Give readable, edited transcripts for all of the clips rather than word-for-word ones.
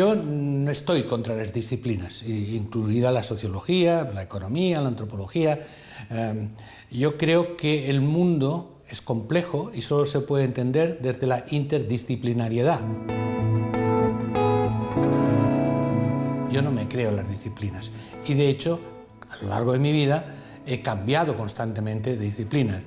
Yo no estoy contra las disciplinas, incluida la sociología, la economía, la antropología. Yo creo que el mundo es complejo y solo se puede entender desde la interdisciplinariedad. Yo no me creo en las disciplinas y de hecho a lo largo de mi vida he cambiado constantemente de disciplinas.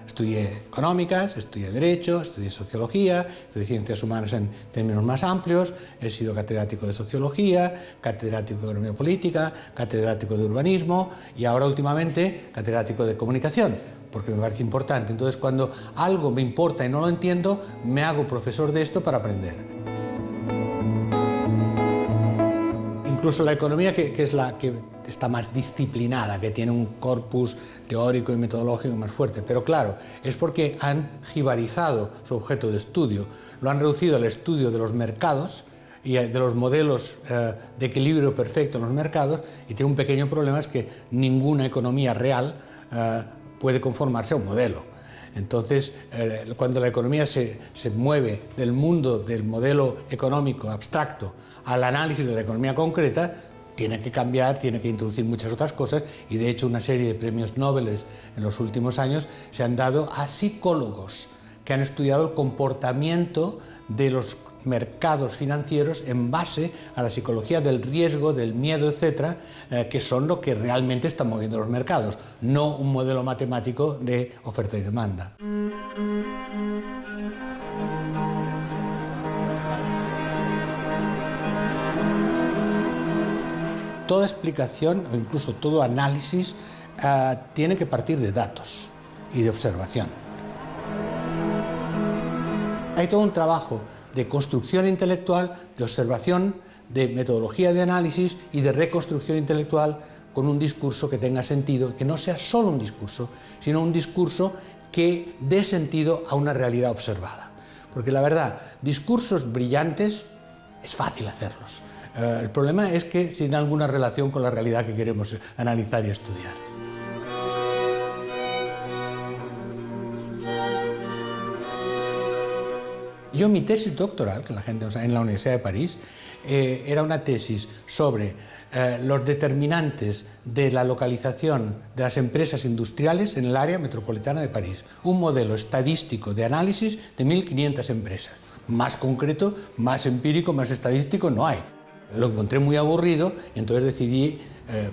Estudié económicas, estudié derecho, estudié sociología, estudié ciencias humanas en términos más amplios, he sido catedrático de sociología, catedrático de economía política, catedrático de urbanismo y ahora últimamente catedrático de comunicación, porque me parece importante. Entonces cuando algo me importa y no lo entiendo, me hago profesor de esto para aprender. Incluso la economía, que es la que está más disciplinada, que tiene un corpus teórico y metodológico más fuerte. Pero claro, es porque han jibarizado su objeto de estudio, lo han reducido al estudio de los mercados y de los modelos de equilibrio perfecto en los mercados, y tiene un pequeño problema, es que ninguna economía real puede conformarse a un modelo. Entonces, cuando la economía se mueve del mundo del modelo económico abstracto al análisis de la economía concreta, tiene que cambiar, tiene que introducir muchas otras cosas, y de hecho una serie de premios Nobel en los últimos años se han dado a psicólogos que han estudiado el comportamiento de los mercados financieros en base a la psicología del riesgo, del miedo, etcétera, que son lo que realmente están moviendo los mercados, no un modelo matemático de oferta y demanda. Toda explicación o incluso todo análisis tiene que partir de datos y de observación. Hay todo un trabajo de construcción intelectual, de observación, de metodología de análisis y de reconstrucción intelectual con un discurso que tenga sentido, que no sea solo un discurso, sino un discurso que dé sentido a una realidad observada. Porque la verdad, discursos brillantes es fácil hacerlos. El problema es que tienen alguna relación con la realidad que queremos analizar y estudiar. Yo mi tesis doctoral, que la gente no sabe, en la Universidad de París, era una tesis sobre los determinantes de la localización de las empresas industriales en el área metropolitana de París. Un modelo estadístico de análisis de 1.500 empresas. Más concreto, más empírico, más estadístico no hay. Lo encontré muy aburrido y entonces decidí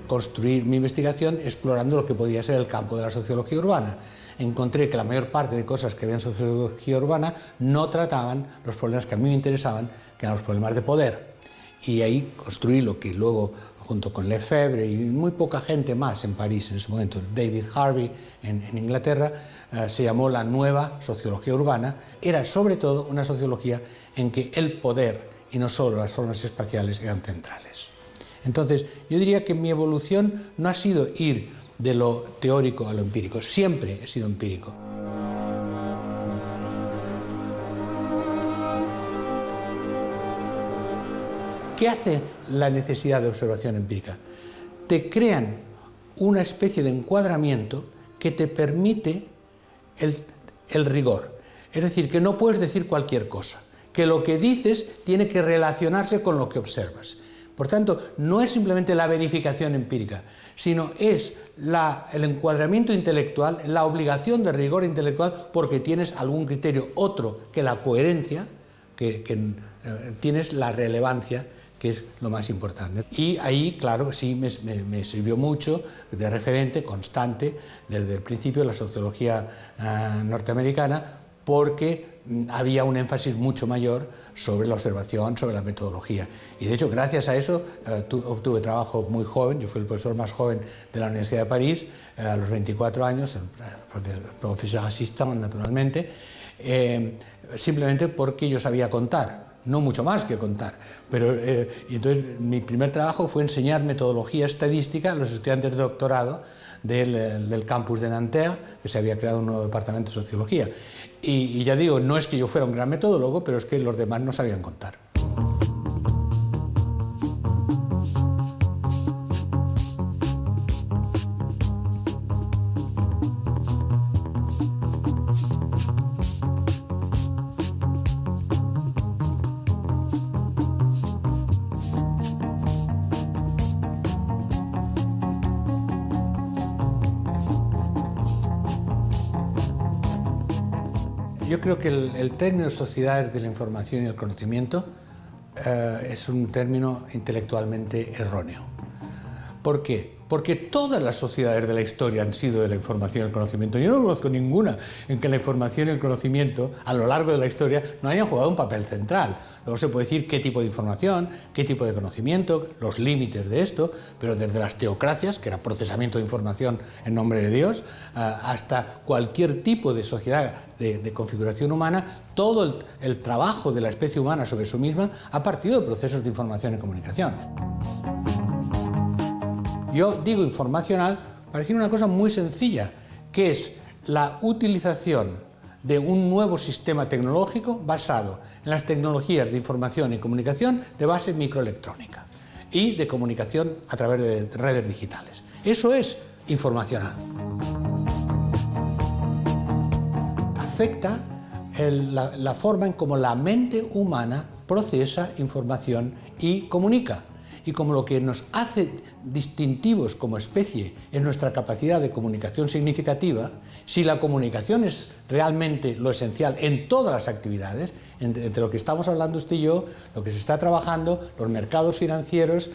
construir mi investigación explorando lo que podía ser el campo de la sociología urbana. Encontré que la mayor parte de cosas que había en sociología urbana no trataban los problemas que a mí me interesaban, que eran los problemas de poder. Y ahí construí lo que luego, junto con Lefebvre y muy poca gente más en París en ese momento, David Harvey en Inglaterra, se llamó la nueva sociología urbana. Era sobre todo una sociología en que el poder y no solo las formas espaciales eran centrales. Entonces, yo diría que mi evolución no ha sido ir de lo teórico a lo empírico, siempre he sido empírico. ¿Qué hace la necesidad de observación empírica? Te crean una especie de encuadramiento que te permite el rigor. Es decir, que no puedes decir cualquier cosa, que lo que dices tiene que relacionarse con lo que observas. Por tanto, no es simplemente la verificación empírica, sino es el encuadramiento intelectual, la obligación de rigor intelectual, porque tienes algún criterio otro que la coherencia, que tienes la relevancia, que es lo más importante. Y ahí, claro, sí me sirvió mucho de referente constante desde el principio la sociología norteamericana, porque había un énfasis mucho mayor sobre la observación, sobre la metodología. Y de hecho, gracias a eso, obtuve trabajo muy joven. Yo fui el profesor más joven de la Universidad de París, a los 24 años, profesor asistente, naturalmente, simplemente porque yo sabía contar. No mucho más que contar, pero y entonces mi primer trabajo fue enseñar metodología estadística a los estudiantes de doctorado del campus de Nanterre, que se había creado un nuevo departamento de sociología. Y ya digo, no es que yo fuera un gran metodólogo, pero es que los demás no sabían contar. Yo creo que el término sociedades de la información y el conocimiento es un término intelectualmente erróneo. ¿Por qué? Porque todas las sociedades de la historia han sido de la información y el conocimiento. Yo no conozco ninguna en que la información y el conocimiento a lo largo de la historia no hayan jugado un papel central. Luego se puede decir qué tipo de información, qué tipo de conocimiento, los límites de esto, pero desde las teocracias, que era procesamiento de información en nombre de Dios, hasta cualquier tipo de sociedad de configuración humana, todo el trabajo de la especie humana sobre sí misma ha partido de procesos de información y comunicación. Yo digo informacional para decir una cosa muy sencilla, que es la utilización de un nuevo sistema tecnológico basado en las tecnologías de información y comunicación de base microelectrónica y de comunicación a través de redes digitales. Eso es informacional. Afecta la forma en cómo la mente humana procesa información y comunica. Y como lo que nos hace distintivos como especie es nuestra capacidad de comunicación significativa, si la comunicación es realmente lo esencial en todas las actividades, entre lo que estamos hablando usted y yo, lo que se está trabajando, los mercados financieros,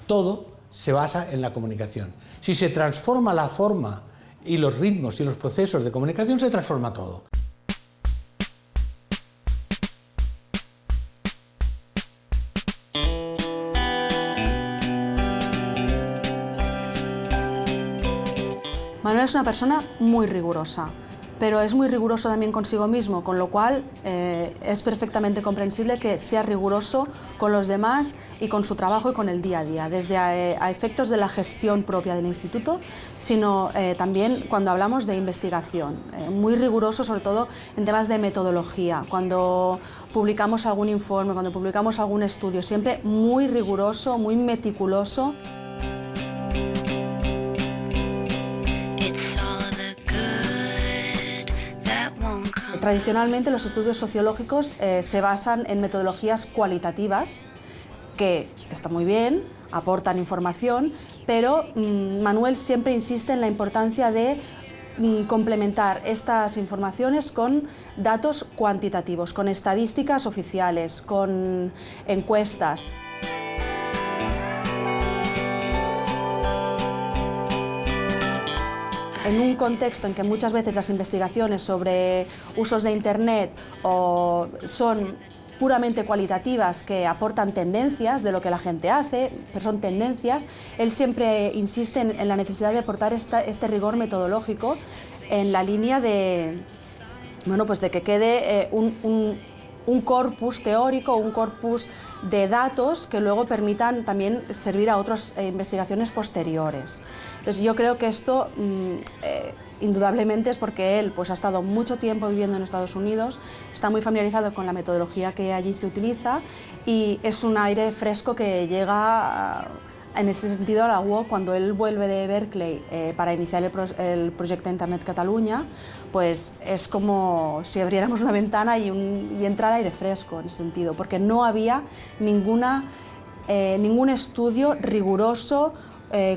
todo se basa en la comunicación. Si se transforma la forma y los ritmos y los procesos de comunicación, se transforma todo. Manuel es una persona muy rigurosa, pero es muy riguroso también consigo mismo, con lo cual es perfectamente comprensible que sea riguroso con los demás y con su trabajo y con el día a día, desde a efectos de la gestión propia del instituto, sino también cuando hablamos de investigación, muy riguroso sobre todo en temas de metodología, cuando publicamos algún informe, cuando publicamos algún estudio, siempre muy riguroso, muy meticuloso. Tradicionalmente los estudios sociológicos se basan en metodologías cualitativas, que está muy bien, aportan información, pero Manuel siempre insiste en la importancia de complementar estas informaciones con datos cuantitativos, con estadísticas oficiales, con encuestas. En un contexto en que muchas veces las investigaciones sobre usos de Internet son puramente cualitativas, que aportan tendencias de lo que la gente hace, pero son tendencias, él siempre insiste en la necesidad de aportar este rigor metodológico en la línea de, bueno, pues de que quede un corpus teórico, un corpus de datos que luego permitan también servir a otras investigaciones posteriores. Entonces yo creo que esto indudablemente es porque él pues, ha estado mucho tiempo viviendo en Estados Unidos, está muy familiarizado con la metodología que allí se utiliza y es un aire fresco que llega en ese sentido a la UOC. Cuando él vuelve de Berkeley para iniciar el proyecto Internet Cataluña, pues es como si abriéramos una ventana y entrara aire fresco en ese sentido, porque no había ningún estudio riguroso,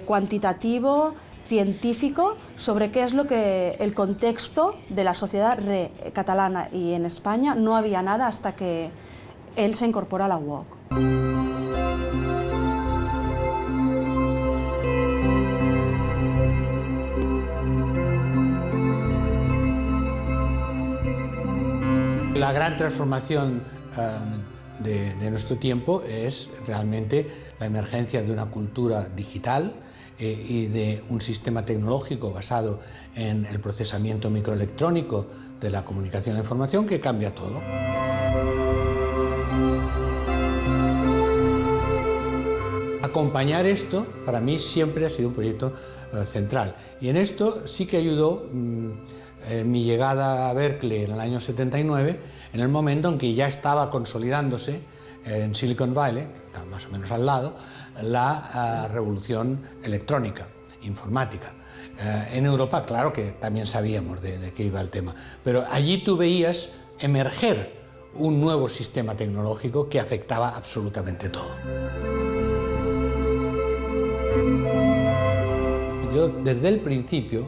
cuantitativo, científico sobre qué es lo que el contexto de la sociedad catalana y en España. No había nada hasta que él se incorpora a la UOC. La gran transformación de nuestro tiempo es realmente la emergencia de una cultura digital y de un sistema tecnológico basado en el procesamiento microelectrónico de la comunicación y la información que cambia todo. Acompañar esto, para mí, siempre ha sido un proyecto central. Y en esto sí que ayudó mi llegada a Berkeley en el año 79, en el momento en que ya estaba consolidándose en Silicon Valley, que está más o menos al lado, la revolución electrónica, informática. En Europa, claro que también sabíamos de qué iba el tema, pero allí tú veías emerger un nuevo sistema tecnológico que afectaba absolutamente todo. Yo desde el principio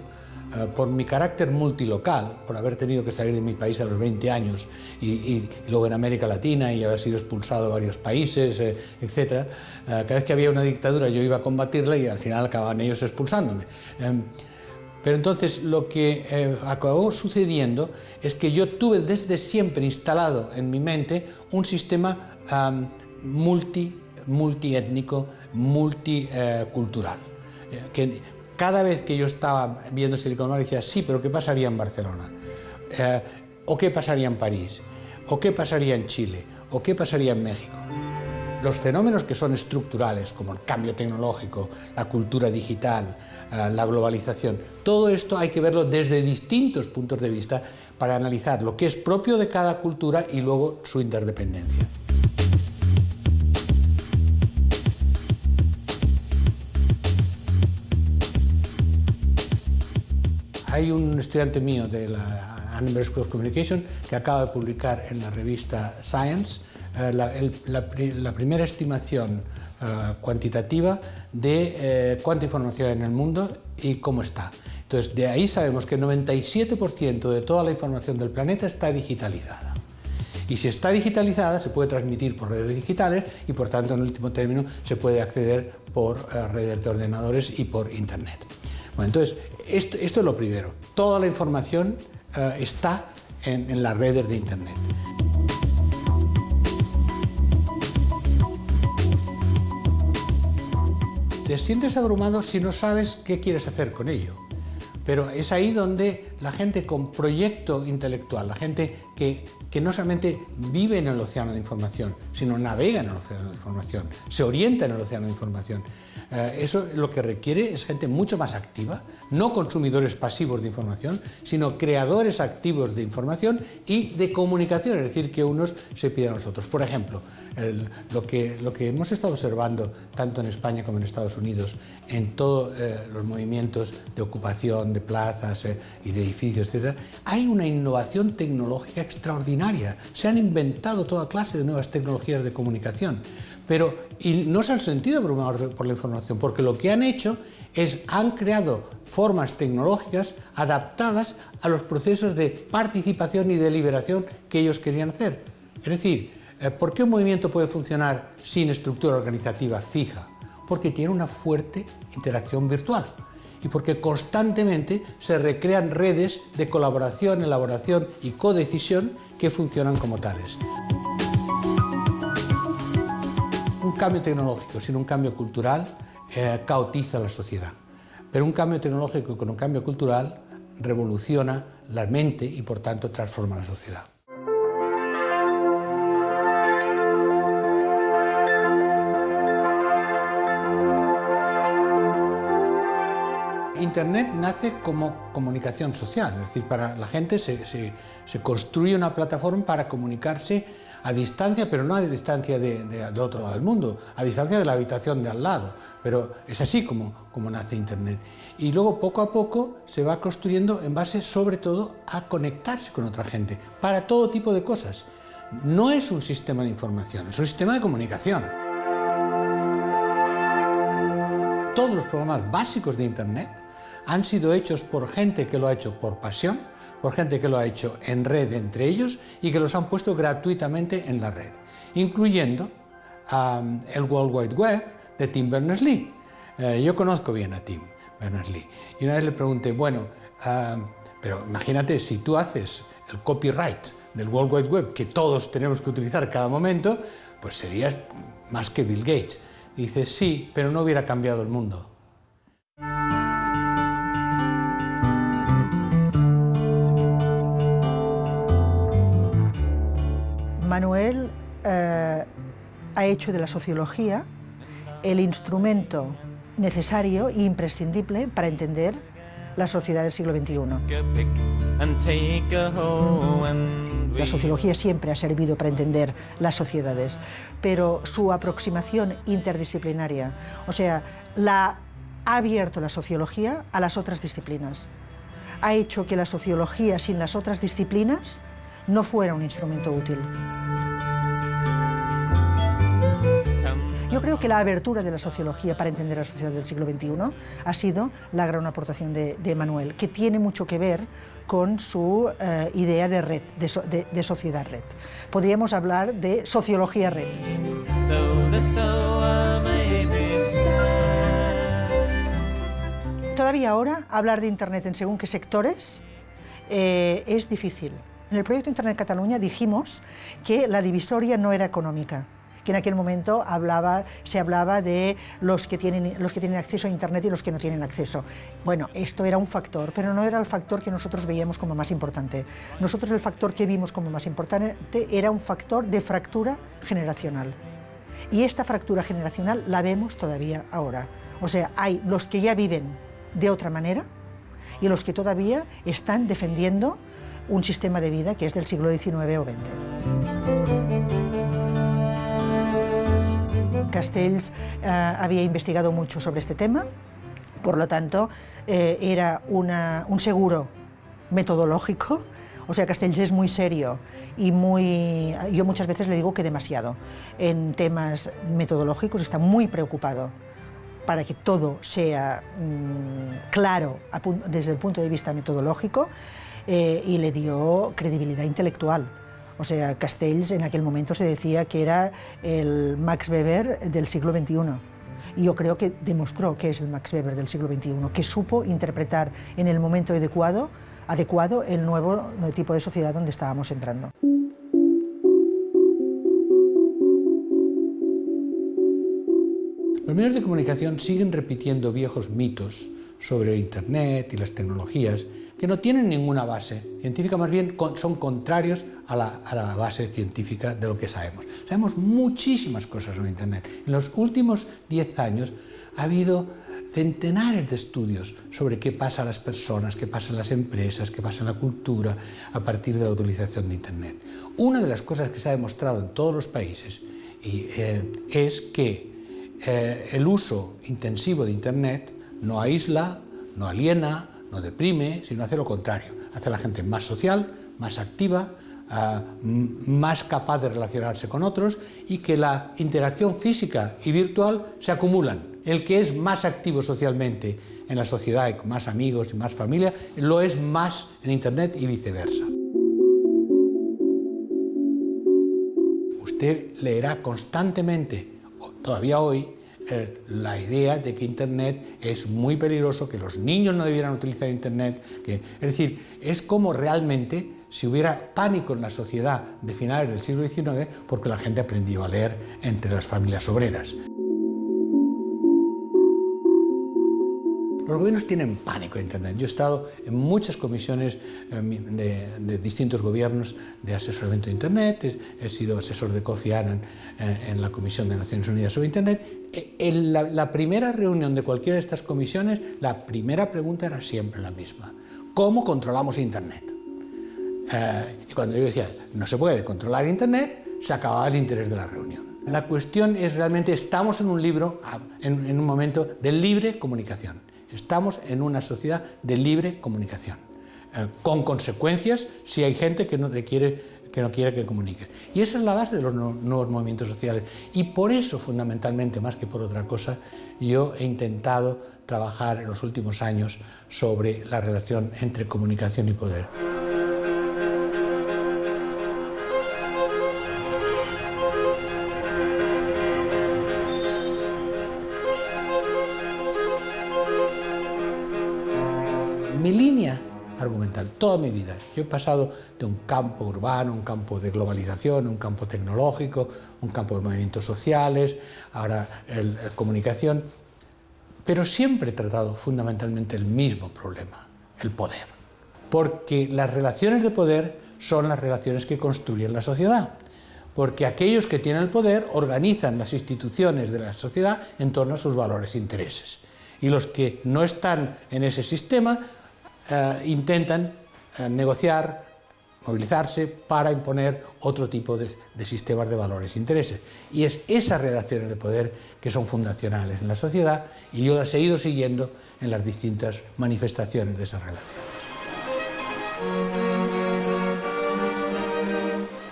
por mi carácter multilocal, por haber tenido que salir de mi país a los 20 años y luego en América Latina y haber sido expulsado de varios países, etc., cada vez que había una dictadura yo iba a combatirla y al final acababan ellos expulsándome. Pero entonces lo que acabó sucediendo es que yo tuve desde siempre instalado en mi mente un sistema multiétnico, multicultural. Que cada vez que yo estaba viendo Silicon Valley decía, sí, pero ¿qué pasaría en Barcelona? ¿O qué pasaría en París? ¿O qué pasaría en Chile? ¿O qué pasaría en México? Los fenómenos que son estructurales, como el cambio tecnológico, la cultura digital, la globalización, todo esto hay que verlo desde distintos puntos de vista para analizar lo que es propio de cada cultura y luego su interdependencia. Hay un estudiante mío de la Annenberg School of Communication que acaba de publicar en la revista Science la primera estimación cuantitativa de cuánta información hay en el mundo y cómo está. Entonces, de ahí sabemos que el 97% de toda la información del planeta está digitalizada. Y si está digitalizada, se puede transmitir por redes digitales y, por tanto, en último término, se puede acceder por redes de ordenadores y por Internet. Bueno, entonces, esto es lo primero. Toda la información está en las redes de Internet. Te sientes abrumado si no sabes qué quieres hacer con ello. Pero es ahí donde la gente con proyecto intelectual, la gente que no solamente vive en el océano de información, sino navega en el océano de información, se orienta en el océano de información. Eso lo que requiere es gente mucho más activa, no consumidores pasivos de información, sino creadores activos de información y de comunicación, es decir, que unos se pidan a los otros. Por ejemplo, lo que hemos estado observando tanto en España como en Estados Unidos en todos los movimientos de ocupación de plazas y de edificios, etc., hay una innovación tecnológica extraordinaria. Se han inventado toda clase de nuevas tecnologías de comunicación. Y no se han sentido abrumados por la información, porque lo que han hecho es han creado formas tecnológicas adaptadas a los procesos de participación y deliberación que ellos querían hacer. Es decir, ¿por qué un movimiento puede funcionar sin estructura organizativa fija? Porque tiene una fuerte interacción virtual y porque constantemente se recrean redes de colaboración, elaboración y codecisión que funcionan como tales. Un cambio tecnológico sin un cambio cultural caotiza la sociedad, pero un cambio tecnológico con un cambio cultural revoluciona la mente y por tanto transforma la sociedad. Internet nace como comunicación social, es decir, para la gente se construye una plataforma para comunicarse a distancia, pero no a distancia del otro lado del mundo, a distancia de la habitación de al lado, pero es así como nace Internet. Y luego poco a poco se va construyendo en base sobre todo a conectarse con otra gente, para todo tipo de cosas. No es un sistema de información, es un sistema de comunicación. Todos los programas básicos de Internet han sido hechos por gente que lo ha hecho por pasión, por gente que lo ha hecho en red entre ellos y que los han puesto gratuitamente en la red, incluyendo el World Wide Web de Tim Berners-Lee. Yo conozco bien a Tim Berners-Lee y una vez le pregunté, bueno, pero imagínate si tú haces el copyright del World Wide Web que todos tenemos que utilizar cada momento, pues serías más que Bill Gates. Y dice, sí, pero no hubiera cambiado el mundo. Manuel ha hecho de la sociología el instrumento necesario e imprescindible para entender la sociedad del siglo XXI. La sociología siempre ha servido para entender las sociedades, pero su aproximación interdisciplinaria, o sea, ha abierto la sociología a las otras disciplinas. Ha hecho que la sociología sin las otras disciplinas no fuera un instrumento útil. Yo creo que la abertura de la sociología para entender la sociedad del siglo XXI ha sido la gran aportación de Emmanuel, que tiene mucho que ver con su idea de red, de sociedad red. Podríamos hablar de sociología red. Todavía ahora hablar de Internet en según qué sectores es difícil. En el proyecto Internet Cataluña dijimos que la divisoria no era económica, que en aquel momento se hablaba de los que tienen acceso a Internet y los que no tienen acceso. Bueno, esto era un factor, pero no era el factor que nosotros veíamos como más importante. Nosotros el factor que vimos como más importante era un factor de fractura generacional. Y esta fractura generacional la vemos todavía ahora. O sea, hay los que ya viven de otra manera y los que todavía están defendiendo un sistema de vida que es del siglo XIX o XX. Castells había investigado mucho sobre este tema, por lo tanto, era un seguro metodológico. O sea, Castells es muy serio y yo muchas veces le digo que demasiado. En temas metodológicos está muy preocupado para que todo sea claro desde el punto de vista metodológico y le dio credibilidad intelectual. O sea, Castells en aquel momento se decía que era el Max Weber del siglo XXI. Y yo creo que demostró que es el Max Weber del siglo XXI, que supo interpretar en el momento adecuado el nuevo tipo de sociedad donde estábamos entrando. Los medios de comunicación siguen repitiendo viejos mitos sobre Internet y las tecnologías que no tienen ninguna base científica, más bien son contrarios a la base científica de lo que sabemos. Sabemos muchísimas cosas sobre Internet. En los últimos 10 años ha habido centenares de estudios sobre qué pasa a las personas, qué pasa en las empresas, qué pasa en la cultura a partir de la utilización de Internet. Una de las cosas que se ha demostrado en todos los países es que el uso intensivo de Internet no aísla, no aliena, no deprime, sino hace lo contrario. Hace a la gente más social, más activa, más capaz de relacionarse con otros y que la interacción física y virtual se acumulan. El que es más activo socialmente en la sociedad y con más amigos y más familia, lo es más en Internet y viceversa. Usted leerá constantemente, todavía hoy, la idea de que Internet es muy peligroso, que los niños no debieran utilizar Internet, es decir, es como realmente si hubiera pánico en la sociedad de finales del siglo XIX porque la gente aprendió a leer entre las familias obreras. Los gobiernos tienen pánico de Internet. Yo he estado en muchas comisiones de distintos gobiernos de asesoramiento de Internet, he sido asesor de Kofi Annan en la Comisión de Naciones Unidas sobre Internet. En la primera reunión de cualquiera de estas comisiones, la primera pregunta era siempre la misma. ¿Cómo controlamos Internet? Y cuando yo decía, no se puede controlar Internet, se acababa el interés de la reunión. La cuestión es realmente, estamos en en un momento de libre comunicación. Estamos en una sociedad de libre comunicación, con consecuencias si hay gente que no quiere que comuniques. Y esa es la base de los nuevos movimientos sociales. Y por eso, fundamentalmente, más que por otra cosa, yo he intentado trabajar en los últimos años sobre la relación entre comunicación y poder. Mi línea argumental, toda mi vida, yo he pasado de un campo urbano, un campo de globalización, un campo tecnológico, un campo de movimientos sociales, ahora comunicación, pero siempre he tratado fundamentalmente el mismo problema, el poder. Porque las relaciones de poder son las relaciones que construyen la sociedad. Porque aquellos que tienen el poder organizan las instituciones de la sociedad en torno a sus valores e intereses. Y los que no están en ese sistema intentan negociar, movilizarse para imponer otro tipo de sistemas de valores e intereses. Y es esas relaciones de poder que son fundacionales en la sociedad y yo las he ido siguiendo en las distintas manifestaciones de esas relaciones.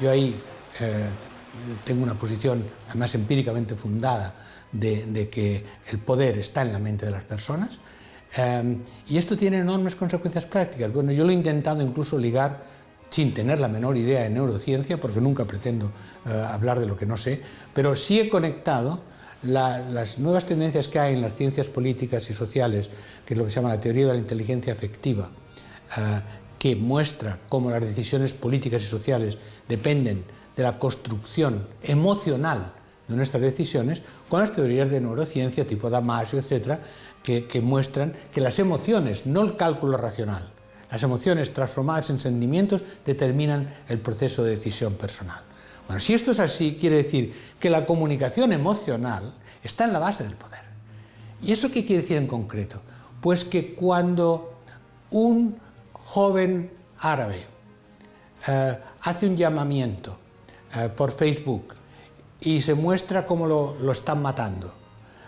Yo ahí tengo una posición, además empíricamente fundada, de que el poder está en la mente de las personas. Y esto tiene enormes consecuencias prácticas. Bueno, yo lo he intentado incluso ligar, sin tener la menor idea de neurociencia, porque nunca pretendo hablar de lo que no sé, pero sí he conectado las nuevas tendencias que hay en las ciencias políticas y sociales, que es lo que se llama la teoría de la inteligencia afectiva, que muestra cómo las decisiones políticas y sociales dependen de la construcción emocional de nuestras decisiones, con las teorías de neurociencia tipo Damasio, etcétera, que muestran que las emociones, no el cálculo racional, las emociones transformadas en sentimientos determinan el proceso de decisión personal. Bueno, si esto es así, quiere decir que la comunicación emocional está en la base del poder. ¿Y eso qué quiere decir en concreto? Pues que cuando un joven árabe hace un llamamiento por Facebook y se muestra cómo lo están matando,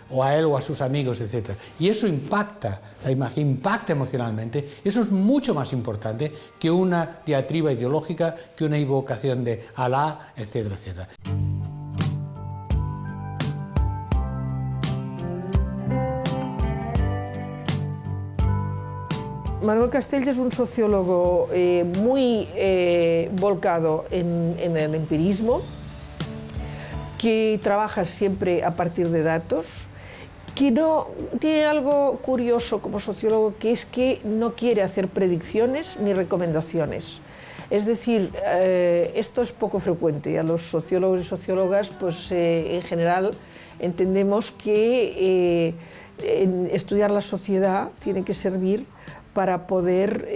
o a él o a sus amigos, etc., y eso impacta la imagen, impacta emocionalmente, eso es mucho más importante que una diatriba ideológica, que una invocación de Alá, etcétera, etcétera. Manuel Castells es un sociólogo muy volcado en el empirismo, que trabaja siempre a partir de datos, que no tiene algo curioso como sociólogo, que es que no quiere hacer predicciones ni recomendaciones. Es decir, esto es poco frecuente. A los sociólogos y sociólogas, pues en general entendemos que estudiar la sociedad tiene que servir para poder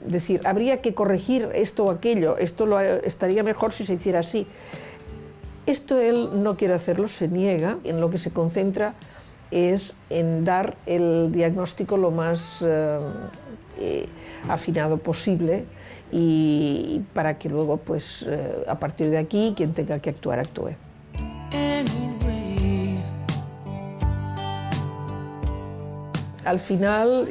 decir, habría que corregir esto o aquello, esto estaría mejor si se hiciera así. Esto él no quiere hacerlo, se niega, en lo que se concentra es en dar el diagnóstico lo más afinado posible y para que luego, pues, a partir de aquí, quien tenga que actuar, actúe. Al final,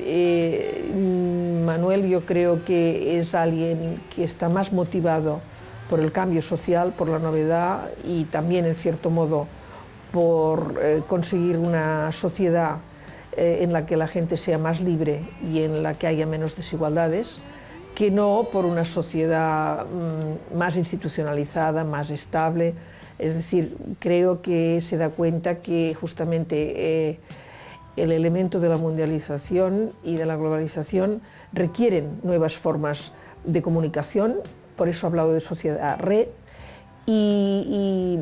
Manuel, yo creo que es alguien que está más motivado por el cambio social, por la novedad y también, en cierto modo, por conseguir una sociedad en la que la gente sea más libre y en la que haya menos desigualdades, que no por una sociedad más institucionalizada, más estable. Es decir, creo que se da cuenta que justamente el elemento de la mundialización y de la globalización requieren nuevas formas de comunicación. Por eso ha hablado de sociedad-red, y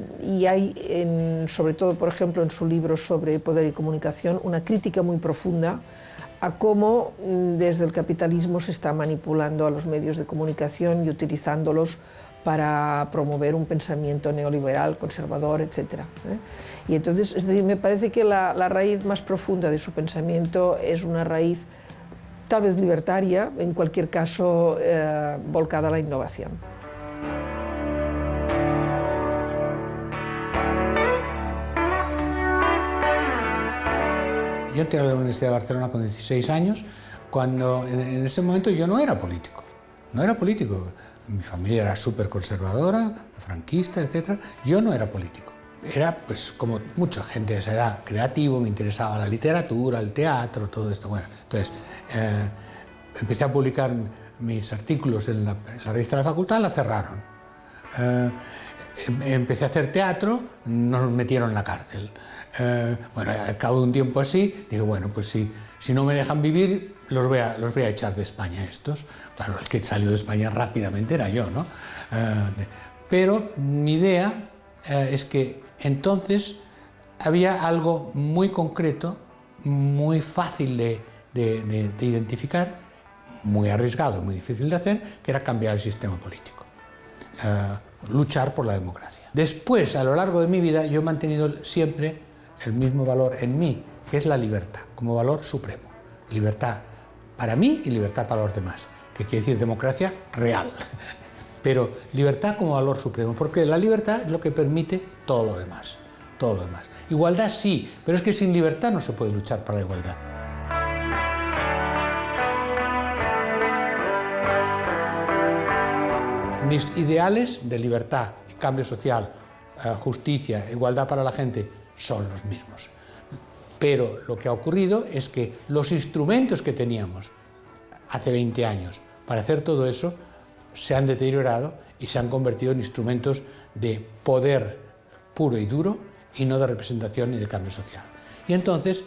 hay, sobre todo, por ejemplo, en su libro sobre poder y comunicación, una crítica muy profunda a cómo desde el capitalismo se está manipulando a los medios de comunicación y utilizándolos para promover un pensamiento neoliberal, conservador, etc. Y entonces, es decir, me parece que la raíz más profunda de su pensamiento es una raíz tal vez libertaria, en cualquier caso volcada a la innovación. Yo entré a la Universidad de Barcelona con 16 años, cuando en ese momento yo no era político. No era político. Mi familia era súper conservadora, franquista, etc. Yo no era político. Era, pues, como mucha gente de esa edad, creativo, me interesaba la literatura, el teatro, todo esto. Bueno, entonces, empecé a publicar mis artículos en la revista de la facultad, la cerraron. Empecé a hacer teatro, nos metieron en la cárcel. Bueno, al cabo de un tiempo así, dije, bueno, pues si no me dejan vivir, los voy a echar de España estos. Claro, el que salió de España rápidamente era yo, ¿no? Pero mi idea es que entonces había algo muy concreto, muy fácil de identificar, muy arriesgado, muy difícil de hacer, que era cambiar el sistema político, luchar por la democracia. Después, a lo largo de mi vida, yo he mantenido siempre el mismo valor en mí, que es la libertad, como valor supremo. Libertad para mí y libertad para los demás, que quiere decir democracia real, pero libertad como valor supremo, porque la libertad es lo que permite todo lo demás, todo lo demás. Igualdad sí, pero es que sin libertad no se puede luchar para la igualdad. Mis ideales de libertad cambio social, justicia, igualdad para la gente, son los mismos. Pero lo que ha ocurrido es que los instrumentos que teníamos hace 20 años para hacer todo eso se han deteriorado y se han convertido en instrumentos de poder puro y duro y no de representación ni de cambio social. Y entonces,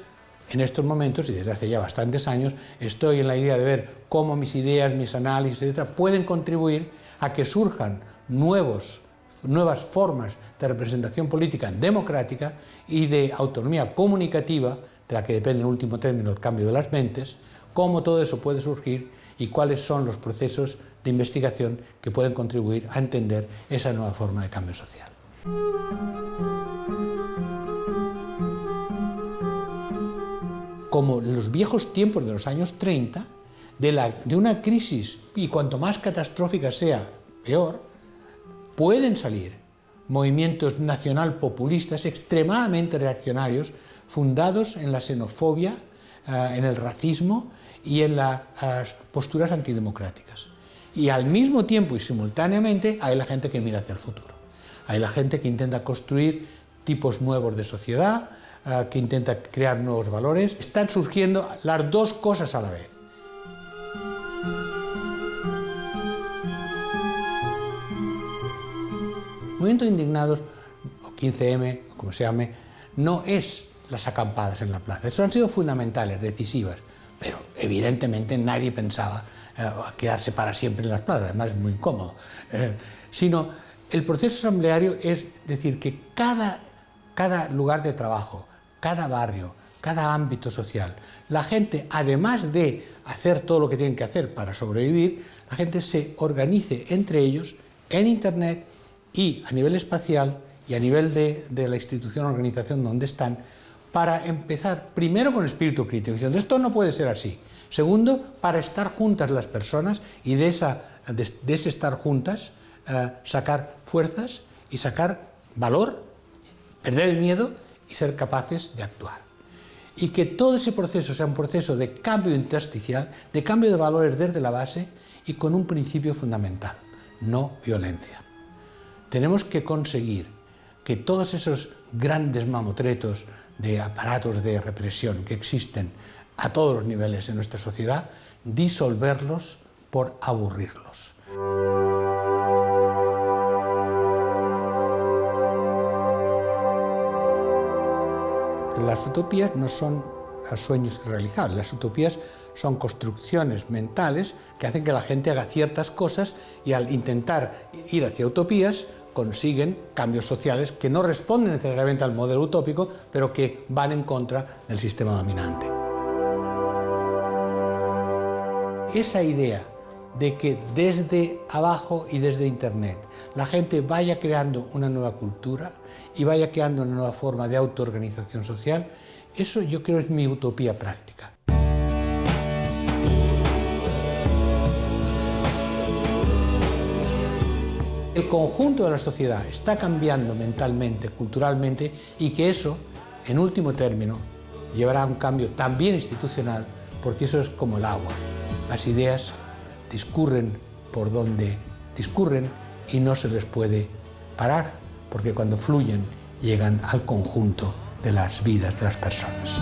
en estos momentos, y desde hace ya bastantes años, estoy en la idea de ver cómo mis ideas, mis análisis, etc., pueden contribuir a que surjan nuevas formas de representación política democrática y de autonomía comunicativa, de la que depende en último término el cambio de las mentes, cómo todo eso puede surgir y cuáles son los procesos de investigación que pueden contribuir a entender esa nueva forma de cambio social. Como en los viejos tiempos de los años 30, de una crisis, y cuanto más catastrófica sea, peor, pueden salir movimientos nacional populistas extremadamente reaccionarios, fundados en la xenofobia, en el racismo y en las posturas antidemocráticas. Y al mismo tiempo y simultáneamente hay la gente que mira hacia el futuro. Hay la gente que intenta construir tipos nuevos de sociedad, que intenta crear nuevos valores. Están surgiendo las dos cosas a la vez. El movimiento de indignados, o 15M, o como se llame, no es las acampadas en la plaza. Eso han sido fundamentales, decisivas, pero evidentemente nadie pensaba quedarse para siempre en las plazas, además es muy incómodo. Sino el proceso asambleario es decir que cada lugar de trabajo, cada barrio, cada ámbito social, la gente, además de hacer todo lo que tienen que hacer para sobrevivir, la gente se organice entre ellos en Internet y a nivel espacial y a nivel de la institución o organización donde están, para empezar primero con espíritu crítico, diciendo esto no puede ser así. Segundo, para estar juntas las personas y de ese estar juntas sacar fuerzas y sacar valor, perder el miedo y ser capaces de actuar. Y que todo ese proceso sea un proceso de cambio intersticial, de cambio de valores desde la base y con un principio fundamental: no violencia. Tenemos que conseguir que todos esos grandes mamotretos de aparatos de represión que existen a todos los niveles en nuestra sociedad, disolverlos por aburrirlos. Las utopías no son sueños irrealizables, las utopías son construcciones mentales que hacen que la gente haga ciertas cosas y al intentar ir hacia utopías consiguen cambios sociales que no responden necesariamente al modelo utópico, pero que van en contra del sistema dominante. Esa idea de que desde abajo y desde Internet la gente vaya creando una nueva cultura y vaya creando una nueva forma de autoorganización social, eso yo creo es mi utopía práctica. El conjunto de la sociedad está cambiando mentalmente, culturalmente, y que eso, en último término, llevará a un cambio también institucional, porque eso es como el agua. Las ideas discurren por donde discurren y no se les puede parar, porque cuando fluyen llegan al conjunto de las vidas de las personas.